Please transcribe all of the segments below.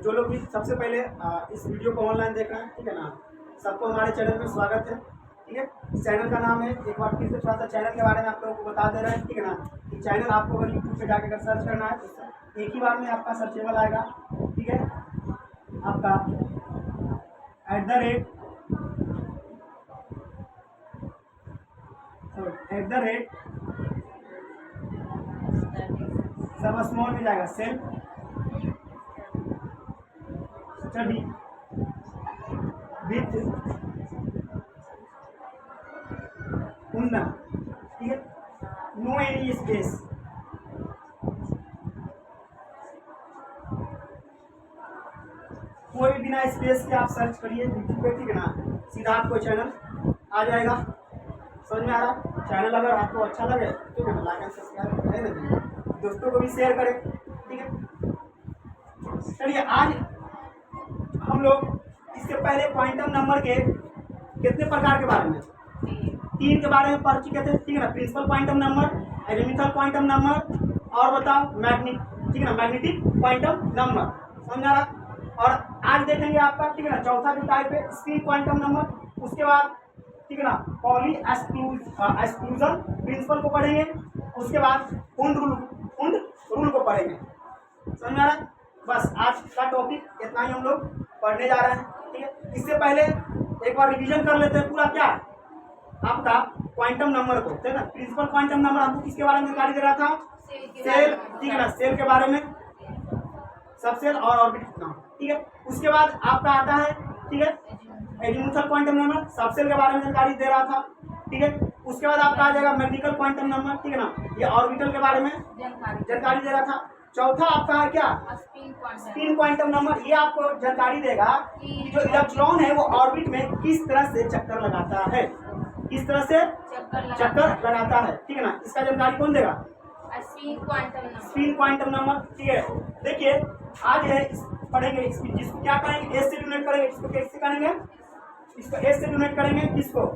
जो लोग भी सबसे पहले इस वीडियो को ऑनलाइन देख रहे हैं, ठीक है ना, सबको हमारे चैनल में स्वागत है। ठीक है, इस चैनल का नाम है, एक बार फिर से थोड़ा सा चैनल के बारे में आप लोगों को बता दे रहे हैं। ठीक है ना, कि चैनल आपको अगर यूट्यूब पे जाकर सर्च करना है तो एक ही बार में आपका सर्चेबल आएगा। ठीक है, आपका @ सब स्मॉल में जाएगा, सेल्फ स्टडी विथ कुंदन। ठीक है, नो एनी स्पेस। कोई बिना स्पेस के आप सर्च करिए यूट्यूब पे, ठीक है ना, सीधा आपको चैनल आ जाएगा। समझ में आ रहा? चैनल अगर आपको अच्छा लगे तो लाइक एंड सब्सक्राइब करें ना, दोस्तों को भी शेयर करें। ठीक है, चलिए आज हम लोग इसके पहले क्वांटम नंबर के कितने प्रकार के बारे में, 3 के बारे में पढ़ चुके थे। ठीक है ना, principal quantum number, elemental quantum number और बताओ मैग्नेटिक, ठीक है ना, मैग्नेटिक क्वांटम नंबर। समझ आ रहा? और आज देखेंगे आपका, ठीक है ना, चौथा जो टाइप है स्पिन क्वांटम नंबर। उसके बाद ठीक है ना, पॉली एक्सक्लूजन प्रिंसिपल को पढ़ेंगे। उसके बाद कुंड रूल को पढ़ेंगे। समझ आ रहा है? बस आज का टॉपिक इतना ही हम लोग पढ़ने जा रहे हैं। ठीक है, इससे पहले एक बार रिवीजन कर लेते हैं पूरा क्या आपका क्वांटम नंबर को। ठीक है ना, प्रिंसिपल क्वांटम नंबर आपको किसके बारे में जानकारी दे रहा था? सेल। ठीक है ना, सेल के बारे में, सब सेल और ऑर्बिट कितना। ठीक है, उसके बाद आपका आता है, ठीक है, एलिमेंटल क्वांटम नंबर, सब सेल के बारे में जानकारी दे रहा था। ठीक है, उसके बाद आपका आ जाएगा मैग्नेटिकल क्वांटम नंबर। ठीक है ना, ये ऑर्बिटल के बारे में जानकारी दे रहा था। चौथा आपका है क्या? Spin quantum number. ये आपको जानकारी देगा कि जो इलेक्ट्रॉन है वो ऑर्बिट में किस तरह से चक्कर लगाता है, किस तरह से चक्कर लगाता है। ठीक है ना, इसका जानकारी कौन देगा? Spin quantum number. ठीक है, देखिए आज है पढ़ेंगे जिसको क्या करेंगे, एस से डिनोट करेंगे। इसको कैसे करेंगे? इसको एस से डिनोट करेंगे। किसको?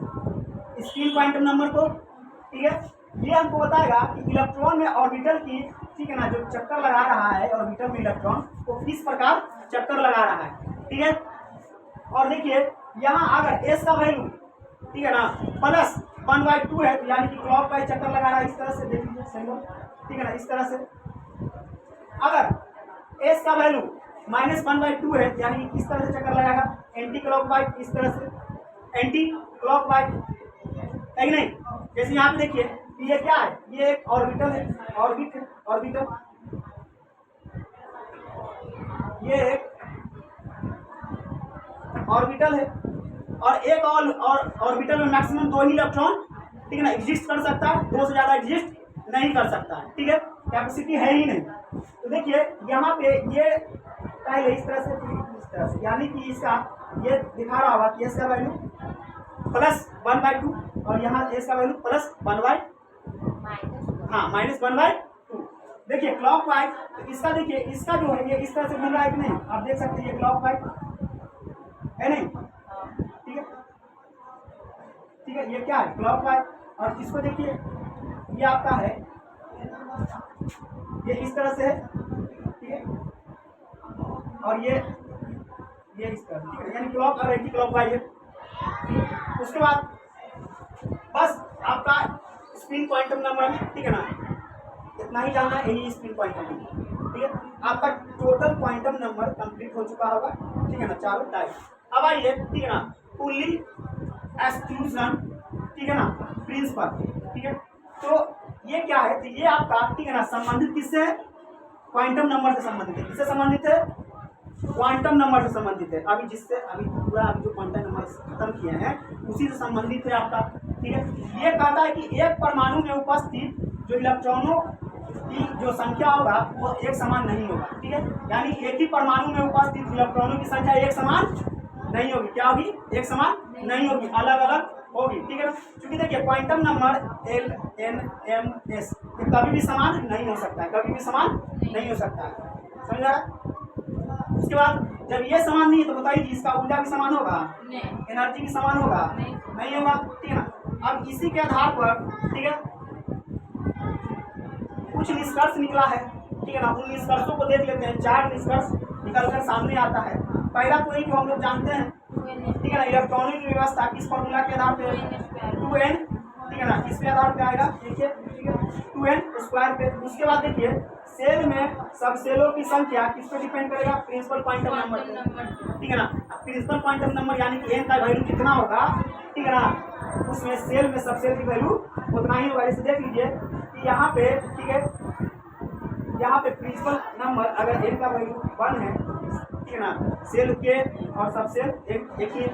स्पिन क्वांटम नंबर को। ठीक है, ये हमको बताएगा कि इलेक्ट्रॉन में ऑर्बिटल की, ठीक है ना, जो चक्कर लगा रहा है ऑर्बिटल में इलेक्ट्रॉन वो किस प्रकार चक्कर लगा रहा है। ठीक है, और देखिए यहाँ अगर एस का वैल्यू, ठीक है ना, +1/2 है तो यानी कि क्लॉक वाइज चक्कर लगा रहा है। इस तरह से देख लीजिए सिंबल। ठीक है ना, इस तरह से। अगर एस का वैल्यू -1/2 है यानी कि किस तरह से चक्कर लगाएगा? एंटी क्लॉक वाइज, इस तरह से एंटी क्लॉक वाइज, है नहीं? जैसे यहाँ पे देखिए ये क्या है, ये एक ऑर्बिटल है, ऑर्बिटल, ये एक ऑर्बिटल है और एक और ऑर्बिटल में मैक्सिमम 2 ही इलेक्ट्रॉन, ठीक है ना, एग्जिस्ट कर सकता है, 2 से ज्यादा एग्जिस्ट नहीं कर सकता है। ठीक है, कैपेसिटी है ही नहीं। तो देखिए यहाँ पे ये पहले इस तरह से, इस तरह से, यानी कि इसका ये दिखा रहा होगा कि इसका वैल्यू +1/2 और यहाँ इसका वैल्यू +1/, हाँ, -1/2। देखिए क्लॉक वाइज, तो इसका देखिए इसका जो है ये इस तरह से घूम रहा है कि नहीं, आप देख सकते हैं ये क्लॉक वाइज है नहीं। ठीक है, ठीक है, ये क्या है? Clock wise. और इसको देखिए ये आपका है, ये इस तरह से है। ठीक है, और ये इस तरह, ठीक है, यानी क्लॉक और एंटी क्लॉक वाइज है। उसके बाद बस आपका स्पिन क्वांटम नंबर में, ठीक है ना, इतना ही जानना है, यही स्पिन क्वांटम नंबर। ठीक है, आपका टोटल क्वांटम नंबर कंप्लीट हो चुका होगा। ठीक है ना, चारों टाइप। अब आइए, ठीक है ना, फुल्ली एक्सक्लूजन, ठीक है ना, प्रिंसिपल। ठीक है, तो ये क्या है? तो ये आपका, ठीक है ना, संबंधित किससे है? क्वांटम नंबर से संबंधित है। किससे संबंधित है? क्वांटम नंबर से संबंधित है। अभी जिससे अभी पूरा जो क्वांटम नंबर खत्म किए हैं उसी से संबंधित है आपका। ठीक है, ये कहता है कि एक परमाणु में उपस्थित जो इलेक्ट्रॉनों की जो संख्या होगा वो एक समान नहीं होगा। ठीक है, यानी एक ही परमाणु में उपस्थित इलेक्ट्रॉनों की संख्या एक समान नहीं होगी। क्या होगी? एक समान नहीं होगी, अलग अलग होगी। ठीक है, क्योंकि देखिए quantum number L, N, M, S ये कभी भी समान नहीं हो सकता है, कभी भी समान नहीं हो सकता है। समझा? उसके बाद जब ये समान नहीं है तो बताइए इसका ऊर्जा भी समान होगा? एनर्जी भी समान होगा? नहीं होगा। ठीक है ना, अब इसी के आधार पर, ठीक है, कुछ निष्कर्ष निकला है। ठीक है ना, उन निष्कर्षों को देख लेते हैं। 4 निष्कर्ष निकल कर सामने आता है। पहला कोई जो हम लोग जानते हैं, ठीक है ना, इलेक्ट्रॉनिक व्यवस्था किस फॉर्मूला के आधार पे, 2n, ठीक है ना, किसके आधार पे आएगा देखिए, ठीक है 2n स्क्वायर पे। उसके बाद देखिए सेल में सब सेलों की संख्या किस पे डिपेंड करेगा, प्रिंसिपल क्वांटम नंबर पे, ठीक है ना। प्रिंसिपल क्वांटम नंबर यानी कि n का वैल्यू कितना होगा, ठीक है ना, उसमें सेल में सब सेल की वैल्यू उतना ही होगा। इसे देख लीजिए कि यहाँ पे, ठीक है, यहाँ पे प्रिंसिपल नंबर अगर n का वैल्यू 1 है, ठीक है ना, सेल के और सब सेल एक ही।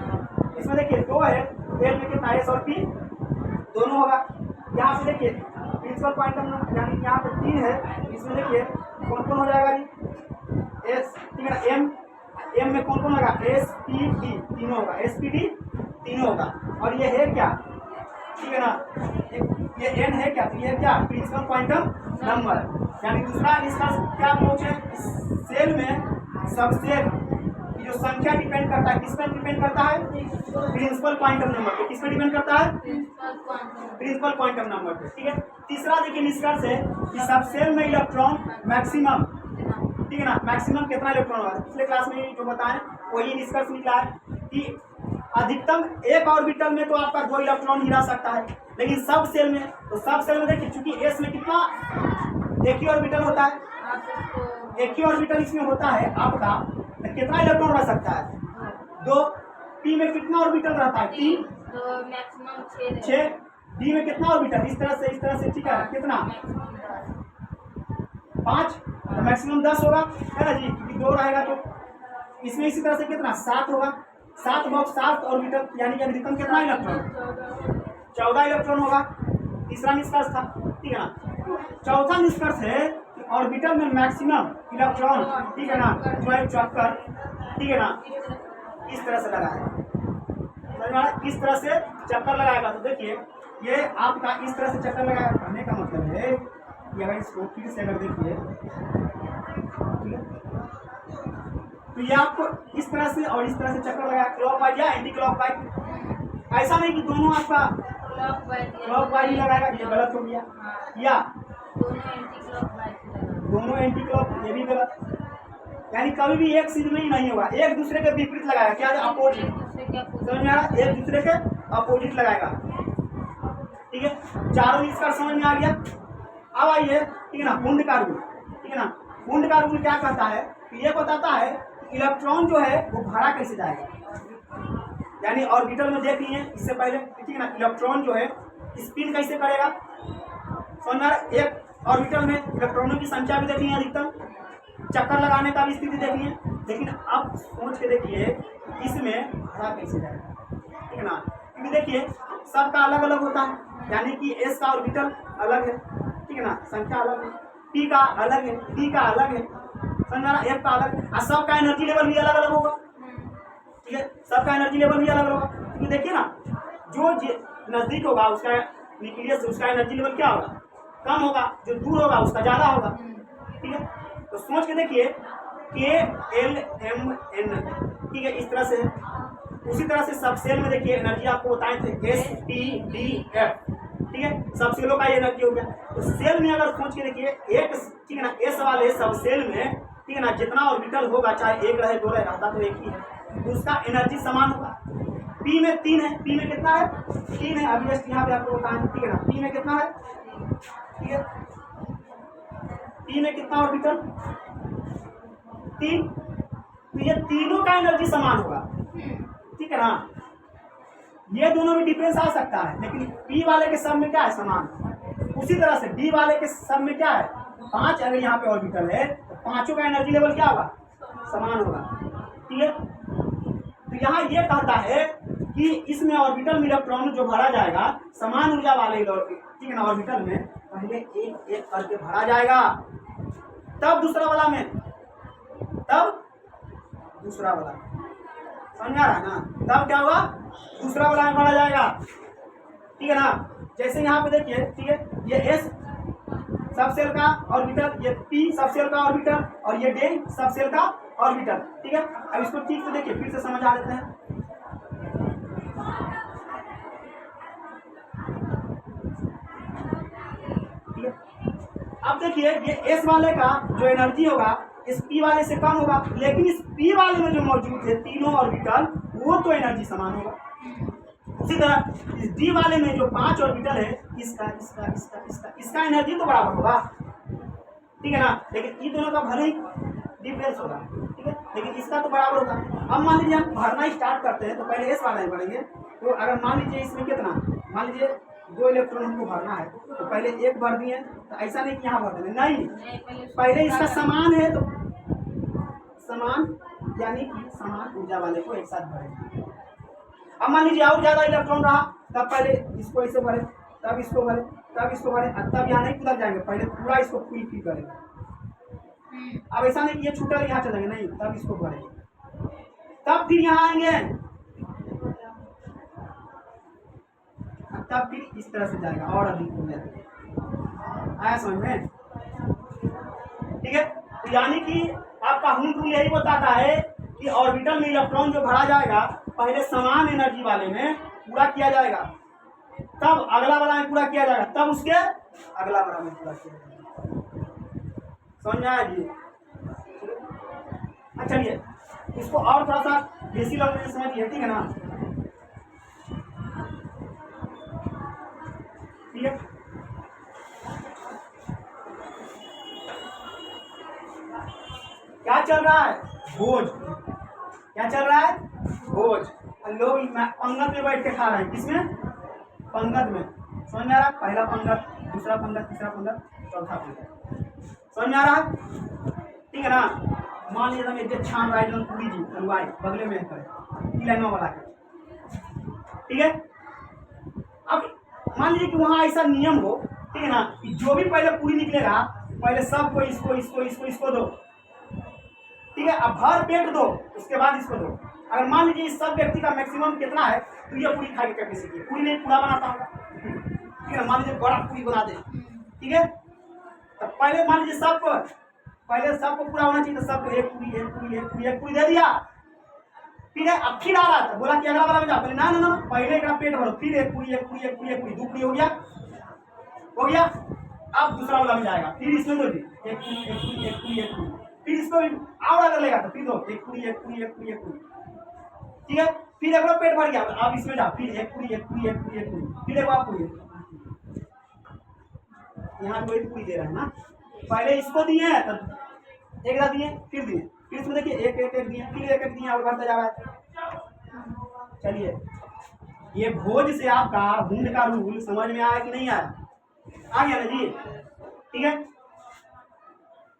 इसमें देखिए 2 है, सेल में कितना s और p दोनों होगा। यहाँ पे देखिए प्रिंसिपल क्वांटम नंबर यानी यहाँ पे 3 है, इसमें देखिए कौन कौन हो जाएगा जी, s, ठीक है ना, m में कौन कौन होगा, s p d तीनों होगा, s p d तीनों होगा। और ये है क्या, ठीक है ना, ये n है क्या, तो ये क्या प्रिंसिपल क्वांटम नंबर। यानी दूसरा निष्कर्ष क्या पहुंचे, सेल में सब सेल की जो संख्या डिपेंड करता है, किस पर डिपेंड करता है, प्रिंसिपल क्वांटम नंबर पे। किस पर डिपेंड करता है, प्रिंसिपल क्वांटम नंबर पे, ठीक है। तीसरा देखिए निष्कर्ष है कि सब सेल में इलेक्ट्रॉन मैक्सिमम, ठीक है ना, मैक्सिमम कितना इलेक्ट्रॉन होगा, पिछले क्लास में जो बताएं वही निष्कर्ष निकला है कि अधिकतम एक ऑर्बिटल में तो आपका 2 इलेक्ट्रॉन ही रह सकता है, लेकिन सब सेल में, तो सब सेल में देखिए चूंकि एस में कितना एक ही ऑर्बिटल होता है, एक ही ऑर्बिटल इसमें होता है आपका, तो कितना इलेक्ट्रॉन रह सकता है, 2। पी में कितना ऑर्बिटल रहता है, 3, तो मैक्सिमम 6। डी में कितना ऑर्बिटल, इस तरह से, ठीक है, कितना 5, तो मैक्सिमम 10 होगा, है ना जी, क्योंकि 2 रहेगा तो इसमें इसी तरह से कितना 7 होगा, 7 बॉक्स 7 ऑर्बिटल, यानी कि अधिकतम कितना इलेक्ट्रॉन, 14 इलेक्ट्रॉन होगा। तीसरा निष्कर्ष था, ठीक है ना। चौथा निष्कर्ष है कि ऑर्बिटल में मैक्सिमम इलेक्ट्रॉन, ठीक है ना, जो है चक्कर, ठीक है ना, इस तरह से लगाएगा, समझ में आ रहा है, इस तरह से चक्कर लगाएगा। तो देखिए ये आपका इस तरह से चक्कर लगाएगा, कहने का मतलब है कि अगर इसको फिर से अगर देखिए, ठीक है, तो ये आपको इस तरह से और इस तरह से चक्कर लगाया, क्लॉकवाइज या एंटी क्लॉकवाइज। ऐसा नहीं कि दोनों आपका क्लॉकवाइज ही लगाएगा, ये गलत हो गया, या दोनों एंटी क्लॉक, ये भी गलत। यानी कभी भी एक सीध में ही नहीं होगा, एक दूसरे के विपरीत लगाएगा, क्या अपोजिट, समझ में आ रहा है, एक दूसरे के अपोजिट लगाएगा, ठीक है। चारों निष्कर्ष समझ में आ गया। अब आइए, ठीक है ना, वुंड का रूल, ठीक है ना, वुंड का रूल क्या कहता है, ये बताता है कि इलेक्ट्रॉन जो है वो भरा कैसे जाएगा, यानी ऑर्बिटल में देख लिए इससे पहले, ठीक है ना, इलेक्ट्रॉन जो है स्पिन कैसे करेगा, समझ में आ रहा है। एक ऑर्बिटल में इलेक्ट्रॉनों की संख्या भी देखिए अधिकतम, चक्कर लगाने का भी स्थिति देखिए, लेकिन अब सोच के देखिए इसमें भरा कैसे जाएगा, ठीक है ना, क्योंकि देखिए सबका अलग अलग होता है, यानी कि एस का ऑर्बिटल अलग है, ठीक है ना, संख्या अलग है, पी का अलग है, डी का अलग है, समझा, एफ का अलग, और सबका एनर्जी लेवल भी अलग अलग होगा, ठीक है, सबका एनर्जी लेवल भी अलग अलग होगा। क्योंकि देखिए ना जो नजदीक होगा उसका न्यूक्लियस, उसका एनर्जी लेवल क्या होगा, कम होगा, जो दूर होगा उसका ज्यादा होगा, ठीक है। तो सोच के देखिए KLMN, ठीक है, इस तरह से। उसी तरह से सब सेल में देखिए एनर्जी आपको बताए थे SPDF, ठीक है, सब सेलों का एनर्जी हो गया। तो सेल में अगर सोच के देखिए एक, ठीक है ना, एस वाले सब सेल में, ठीक है ना, जितना ऑर्बिटल होगा चाहे एक रहे 2 रहे, रहता तो एक ही है, तो उसका एनर्जी समान होगा। पी में 3 है, पी में कितना है, 3 है, अभी जस्ट यहाँ पे आपको बताएं, ठीक है ना, पी में कितना है, ठीक है, पी में कितना ऑर्बिटल, 3, तो ये तीनों का एनर्जी समान होगा, ठीक है ना। ये दोनों में डिफरेंस आ सकता है, लेकिन पी वाले के सब में क्या है, समान। उसी तरह से डी वाले के सब में क्या है, 5, अगर यहाँ पे ऑर्बिटल है तो पांचों का एनर्जी लेवल क्या होगा, समान होगा, ठीक है। तो यहाँ ये कहता है कि इसमें ऑर्बिटल में इलेक्ट्रॉन जो भरा जाएगा समान ऊर्जा वाले, ठीक है ना, ऑर्बिटल में पहले एक एक करके भरा जाएगा, तब दूसरा वाला में, तब दूसरा वाला, समझ आ रहा है ना, तब क्या होगा, दूसरा वाला में भरा जाएगा, ठीक है ना। जैसे यहाँ पे देखिए, ठीक है, ये एस सब सेल का ऑर्बिटल, ये पी सब सेल का ऑर्बिटल, और ये डी सब सेल का ऑर्बिटल, ठीक है। अब इसको ठीक से देखिए, फिर से समझ आ लेते हैं। ठीक है, अब देखिए ये एस वाले का जो एनर्जी होगा इस p वाले से कम होगा, लेकिन इस p वाले में जो मौजूद है तीनों ऑर्बिटल वो तो एनर्जी समान होगा। उसी तरह इस d वाले में जो 5 ऑर्बिटल है इसका इसका इसका इसका इसका एनर्जी तो बराबर होगा, ठीक है ना, लेकिन ये दोनों का भले ही डिफरेंस होगा, ठीक है, लेकिन इसका तो बराबर होगा। अब मान लीजिए हम भरना स्टार्ट करते हैं तो पहले इस वाले में भरेंगे। तो अगर मान लीजिए इसमें कितना, मान लीजिए 2 इलेक्ट्रॉन हमको भरना है तो पहले एक भर दिए, तो ऐसा नहीं कि यहाँ भर देंगे, नहीं, पहले इसका समान है तो समान यानी कि समान ऊर्जा वाले को एक साथ भरेंगे। अब मान लीजिए और ज्यादा इलेक्ट्रॉन रहा तब पहले इसको ऐसे भरे, तब इसको भरे, तब इसको भरे, तब यहाँ नहीं कूदा जाएंगे, पहले पूरा इसको फुल फिल करेंगे। अब ऐसा नहीं कि ये छूटा यहाँ चलेंगे, नहीं, तब इसको भरेंगे, तब फिर यहाँ आएंगे, तब फिर इस तरह से जाएगा और अधिक हो जाएगा। आया समझ में? ठीक है, तो यानी कि आपका हुंड रूल यही बताता है कि ऑर्बिटल में इलेक्ट्रॉन जो भरा जाएगा पहले समान एनर्जी वाले में पूरा किया जाएगा, तब अगला वाला में पूरा किया जाएगा, तब उसके अगला वाला में पूरा किया जाएगा। समझ में आया जी? अच्छा, चलिए इसको और थोड़ा सा बेसिक लेवल में समझिए, ठीक है ना? ठीक है, क्या चल रहा है? भोज। क्या चल रहा है? भोज। लोग पंगत में बैठ के खा रहे हैं, किसमें? पंगत में। समझ में आ रहा? पहला पंगत, दूसरा पंगत, तीसरा पंगत, चौथा पंगत। समझ में आ रहा? ठीक है ना? मान लीजिए हम एक छान रहा है पूरी जी हलवाई बगले में करे लाइनों वाला के, ठीक है। अब मान लीजिए कि वहाँ ऐसा नियम हो, ठीक है ना, कि जो भी पहले पूरी निकलेगा पहले सबको इसको इसको इसको इसको दो, ठीक है, अब भर पेट दो, उसके बाद इसको दो। अगर मान लीजिए इस सब व्यक्ति का मैक्सिमम कितना है तो ये पूरी खाने की कैपेसिटी है, पूरी नहीं पूरा बनाता होगा, ठीक है, मान लीजिए बड़ा पूरी बना दे, ठीक है, तो पहले मान लीजिए सबको पहले सबको पूरा होना चाहिए, तो सबको एक पूरी एक पूरी एक पूरी एक पूरी दे दिया, ठीक है। अब फिर आ रहा था, बोला कि अगला वाला में जा, पहले ना पहले का पेट भरो, फिर एक पूरी एक पूरी एक पूरी एक पूरी, 2 पूरी हो गया, अब दूसरा वाला में जाएगा, फिर इसमें दो एक पूरी एक पूरी एक पूरी एक पूरी, फिर इसको और अगर लेगा तो फिर दो एक पूरी एक पूरी एक पूरी एक पूरी, ठीक है, फिर एक पेट भर गया, अब इसमें जा, फिर एक पूरी एक पूरी एक पूरी एक पूरी, फिर एक और पूरी, यहाँ कोई पूरी दे रहा है ना, पहले इसको दिए तब एक दिए, फिर इसमें देखिए एक एक एक दिए, फिर एक एक दिए, और बढ़ता जा रहा है। चलिए, ये भोज से आपका हुंड का रूल समझ में आया कि नहीं आया? आ गया ना जी? ठीक है।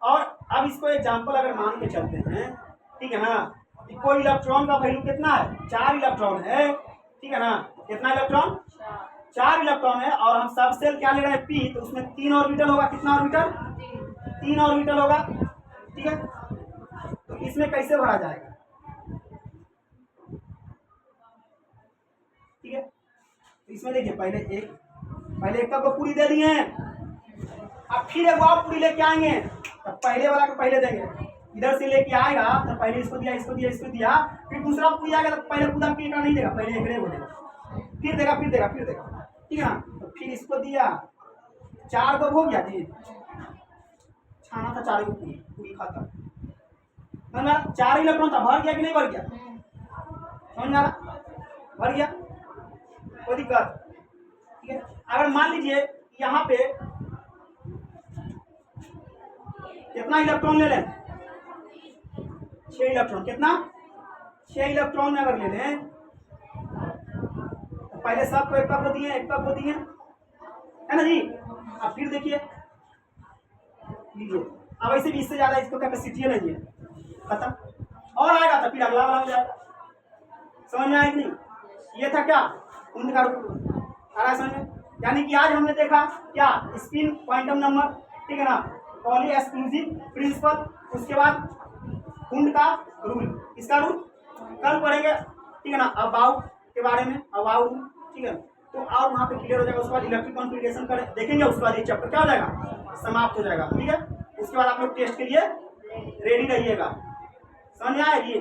और अब इसको एग्जांपल अगर मान के चलते हैं, ठीक है ना, कि कोई इलेक्ट्रॉन का वैल्यू कितना है? 4 इलेक्ट्रॉन है, ठीक है ना, कितना इलेक्ट्रॉन? 4 इलेक्ट्रॉन है, और हम सब सेल क्या ले रहे हैं? पी, तो उसमें 3 ऑर्बिटल होगा, कितना ऑर्बिटल? 3 ऑर्बिटल होगा, ठीक है। तो इसमें कैसे भरा जाएगा? ठीक है, तो इसमें देखिए पहले एक को पूरी दे दिए हैं, अब फिर एक और पूरी लेके आएंगे, तो पहले वाला को पहले देंगे, इधर से लेके आएगा तो पहले इसको दिया इसको दिया इसको दिया, फिर दूसरा पूरी आएगा तो पहले पूरा पीटा नहीं देगा, पहले एक को देगा, फिर देगा फिर देगा फिर देगा, ठीक है ना। तो फिर इसको दिया, 4 को हो गया जी, छाना था 4 को पूरी खाता, समझ में? 4 इलेक्ट्रॉन था, भर गया कि नहीं भर गया? समझ में आ रहा? भर गया, कोई दिक्कत? ठीक है। अगर मान लीजिए यहाँ पे कितना इलेक्ट्रॉन ले लें? 6 इलेक्ट्रॉन, कितना? 6 इलेक्ट्रॉन में अगर ले लें तो पहले सबको एक को दिए है ना जी। अब फिर देखिए लीजिए, अब ऐसे भी इससे ज्यादा इसको कैपेसिटी नहीं है, खत्म, और आएगा तो फिर अगला वाला हो जाएगा। समझ में आया कि नहीं? ये था क्या? उनका रूल आ रहा समझ में? यानी कि आज हमने देखा क्या? स्पिन क्वांटम नंबर, ठीक है ना, पॉली एक्सक्लूसिव प्रिंसिपल, उसके बाद कुंड का रूल, इसका रूल कल पढ़ेंगे, ठीक है ना, अबाउट के बारे में, अबाउट, ठीक है, तो और वहाँ पे क्लियर हो जाएगा। उसके बाद इलेक्ट्रिक कॉन्फिगरेशन कर देखेंगे, उसके बाद ये चैप्टर क्या हो जाएगा? समाप्त हो जाएगा, ठीक है। उसके बाद आप लोग टेस्ट के लिए रेडी रहिएगा। समझ में आएगी?